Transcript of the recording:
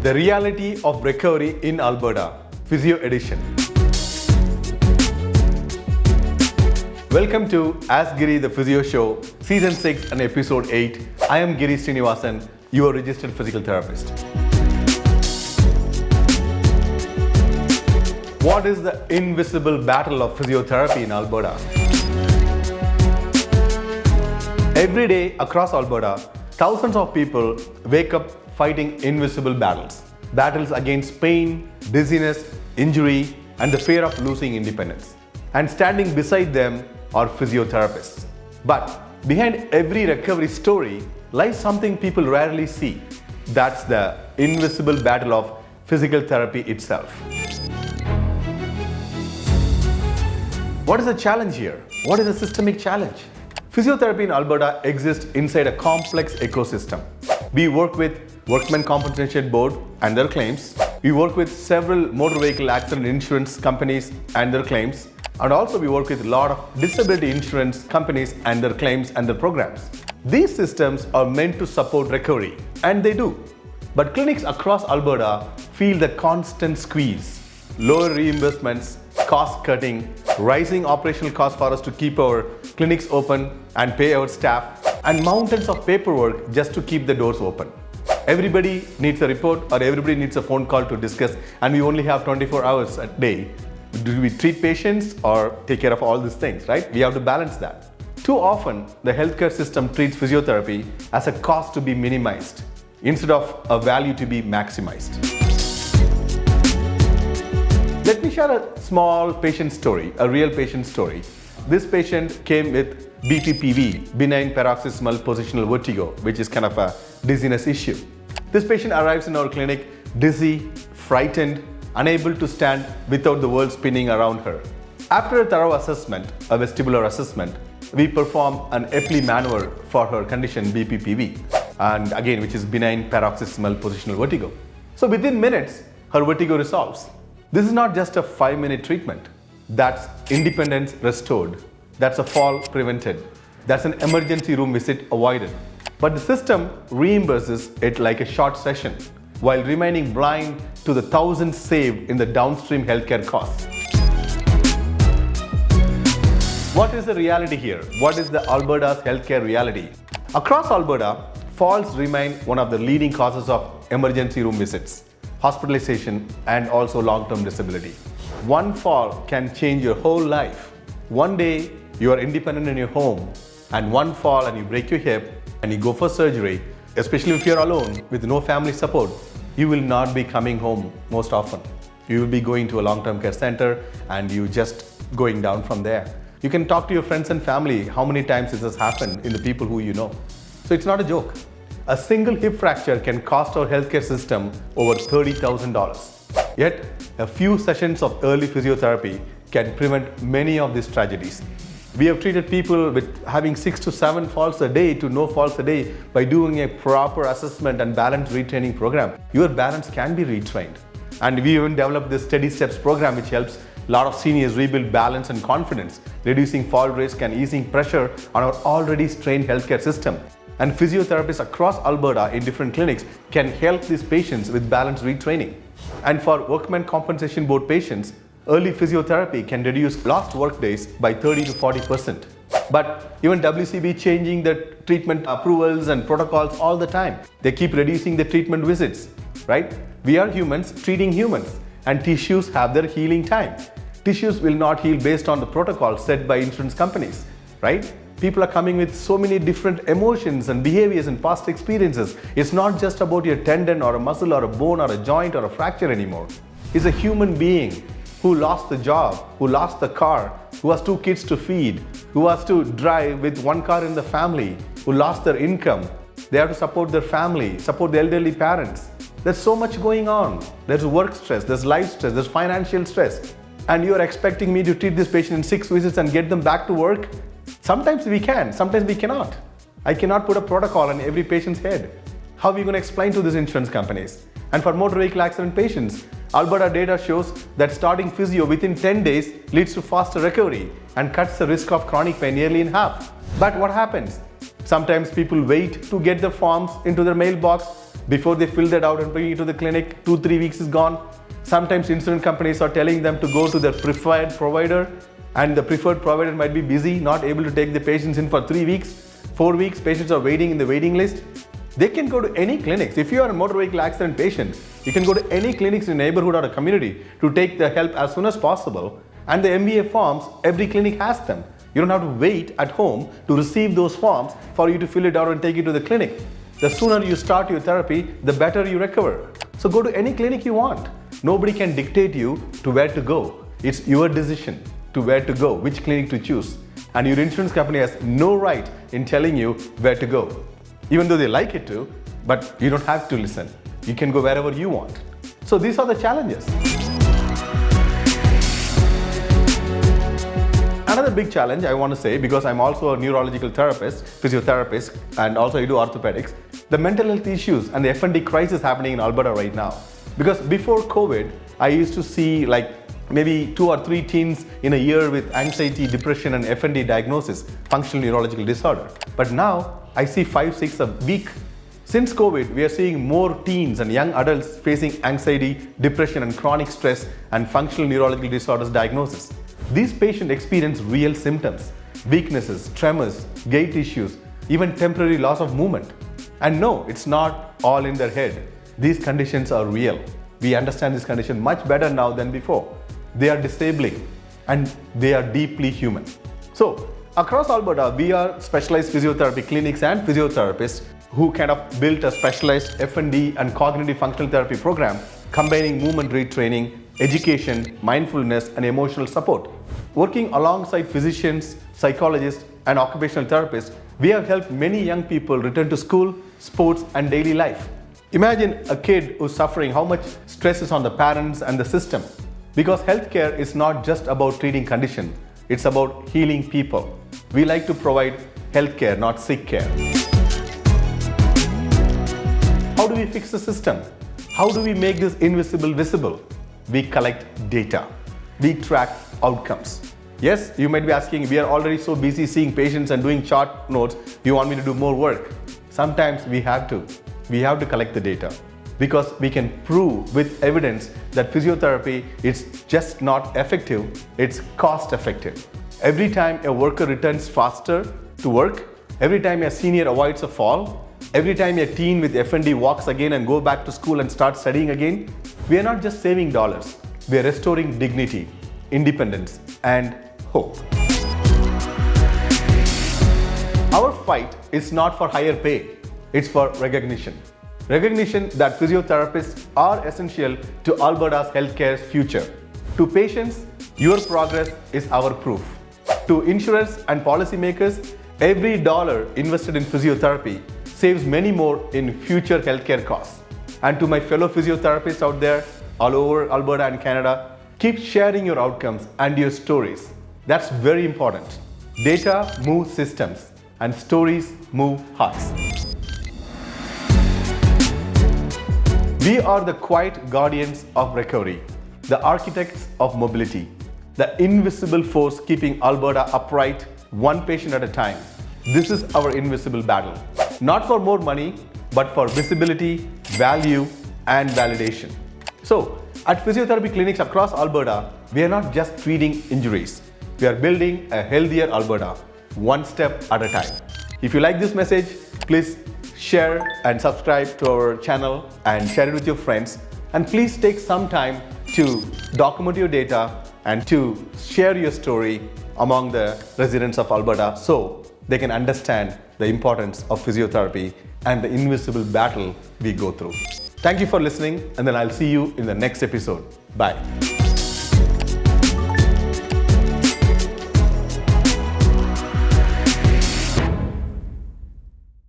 The Reality of Recovery in Alberta, Physio Edition. Welcome to Ask Giri, the Physio Show, Season 6 and Episode 8. I am Giri Srinivasan, your registered physical therapist. What is the invisible battle of physiotherapy in Alberta? Every day across Alberta, thousands of people wake up fighting invisible battles. Battles against pain, dizziness, injury, and the fear of losing independence. And standing beside them are physiotherapists. But behind every recovery story lies something people rarely see. That's the invisible battle of physical therapy itself. What is the challenge here? What is the systemic challenge? Physiotherapy in Alberta exists inside a complex ecosystem. We work with Workmen Compensation Board and their claims. We work with several motor vehicle accident insurance companies and their claims. And also we work with a lot of disability insurance companies and their claims and their programs. These systems are meant to support recovery, and they do. But clinics across Alberta feel the constant squeeze. Lower reimbursements, cost cutting, rising operational costs for us to keep our clinics open and pay our staff, and mountains of paperwork just to keep the doors open. Everybody needs a report or everybody needs a phone call to discuss, and we only have 24 hours a day. Do we treat patients or take care of all these things, right? We have to balance that. Too often, the healthcare system treats physiotherapy as a cost to be minimized instead of a value to be maximized. Let me share a small patient story, a real patient story. This patient came with BPPV, benign paroxysmal positional vertigo, which is kind of a dizziness issue. This patient arrives in our clinic dizzy, frightened, unable to stand without the world spinning around her. After a thorough assessment, a vestibular assessment, we perform an Epley maneuver for her condition BPPV, and again, which is benign paroxysmal positional vertigo. So within minutes, her vertigo resolves. This is not just a 5-minute treatment. That's independence restored. That's a fall prevented. That's an emergency room visit avoided. But the system reimburses it like a short session while remaining blind to the thousands saved in the downstream healthcare costs. What is the reality here? What is the Alberta's healthcare reality? Across Alberta, falls remain one of the leading causes of emergency room visits, hospitalization, and also long-term disability. One fall can change your whole life. One day, you are independent in your home, and one fall and you break your hip and you go for surgery, especially if you're alone with no family support, you will not be coming home most often. You will be going to a long-term care center and you just going down from there. You can talk to your friends and family how many times this has happened in the people who you know. So it's not a joke. A single hip fracture can cost our healthcare system over $30,000. Yet, a few sessions of early physiotherapy can prevent many of these tragedies. We have treated people with having 6 to 7 falls a day to no falls a day by doing a proper assessment and balance retraining program. Your balance can be retrained. And we even developed this Steady Steps program, which helps a lot of seniors rebuild balance and confidence, reducing fall risk and easing pressure on our already strained healthcare system. And physiotherapists across Alberta in different clinics can help these patients with balance retraining. And for Workmen Compensation Board patients, early physiotherapy can reduce lost work days by 30 to 40%. But even WCB changing the treatment approvals and protocols all the time. They keep reducing the treatment visits, right? We are humans treating humans, and tissues have their healing time. Tissues will not heal based on the protocol set by insurance companies, right? People are coming with so many different emotions and behaviors and past experiences. It's not just about your tendon or a muscle or a bone or a joint or a fracture anymore. It's a human being who lost the job, who lost the car, who has 2 kids to feed, who has to drive with 1 car in the family, who lost their income. They have to support their family, support the elderly parents. There's so much going on. There's work stress, there's life stress, there's financial stress. And you're expecting me to treat this patient in 6 visits and get them back to work? Sometimes we can, sometimes we cannot. I cannot put a protocol on every patient's head. How are we going to explain to these insurance companies? And for motor vehicle accident patients, Alberta data shows that starting physio within 10 days leads to faster recovery and cuts the risk of chronic pain nearly in half. But what happens? Sometimes people wait to get the forms into their mailbox. Before they fill that out and bring it to the clinic, 2-3 weeks is gone. Sometimes insurance companies are telling them to go to their preferred provider, and the preferred provider might be busy, not able to take the patients in for 3 weeks, 4 weeks, patients are waiting in the waiting list. They can go to any clinics. If you are a motor vehicle accident patient, you can go to any clinics in the neighborhood or a community to take the help as soon as possible. And the MVA forms, every clinic has them. You don't have to wait at home to receive those forms for you to fill it out and take it to the clinic. The sooner you start your therapy, the better you recover. So go to any clinic you want. Nobody can dictate you to where to go. It's your decision to where to go, which clinic to choose. And your insurance company has no right in telling you where to go. Even though they like it to, but you don't have to listen. You can go wherever you want. So these are the challenges. Another big challenge I want to say, because I'm also a neurological therapist, physiotherapist, and also I do orthopedics, the mental health issues and the FND crisis happening in Alberta right now. Because before COVID, I used to see like maybe 2 or 3 teens in a year with anxiety, depression, and FND diagnosis, functional neurological disorder. But now I see 5-6 a week. Since COVID, we are seeing more teens and young adults facing anxiety, depression, and chronic stress and functional neurological disorders diagnosis. These patients experience real symptoms, weaknesses, tremors, gait issues, even temporary loss of movement. And no, it's not all in their head. These conditions are real. We understand this condition much better now than before. They are disabling and they are deeply human. So, across Alberta, we are specialized physiotherapy clinics and physiotherapists who kind of built a specialized FND and cognitive functional therapy program combining movement retraining, education, mindfulness, and emotional support. Working alongside physicians, psychologists, and occupational therapists, we have helped many young people return to school, sports, and daily life. Imagine a kid who's suffering, how much stress is on the parents and the system. Because healthcare is not just about treating conditions, it's about healing people. We like to provide healthcare, not sick care. How do we fix the system? How do we make this invisible visible? We collect data. We track outcomes. Yes, you might be asking, we are already so busy seeing patients and doing chart notes, you want me to do more work? Sometimes we have to. We have to collect the data because we can prove with evidence that physiotherapy is just not effective, it's cost effective. Every time a worker returns faster to work, every time a senior avoids a fall, every time a teen with FND walks again and go back to school and start studying again, we are not just saving dollars, we are restoring dignity, independence, and hope. Our fight is not for higher pay, it's for recognition. Recognition that physiotherapists are essential to Alberta's healthcare's future. To patients, your progress is our proof. To insurers and policymakers, every dollar invested in physiotherapy saves many more in future healthcare costs. And to my fellow physiotherapists out there, all over Alberta and Canada, keep sharing your outcomes and your stories. That's very important. Data moves systems and stories move hearts. We are the quiet guardians of recovery, the architects of mobility, the invisible force keeping Alberta upright, one patient at a time. This is our invisible battle. Not for more money, but for visibility, value, and validation. So, at physiotherapy clinics across Alberta, we are not just treating injuries. We are building a healthier Alberta, one step at a time. If you like this message, please share and subscribe to our channel and share it with your friends. And please take some time to document your data and to share your story among the residents of Alberta so they can understand the importance of physiotherapy and the invisible battle we go through. Thank you for listening, and then I'll see you in the next episode. Bye.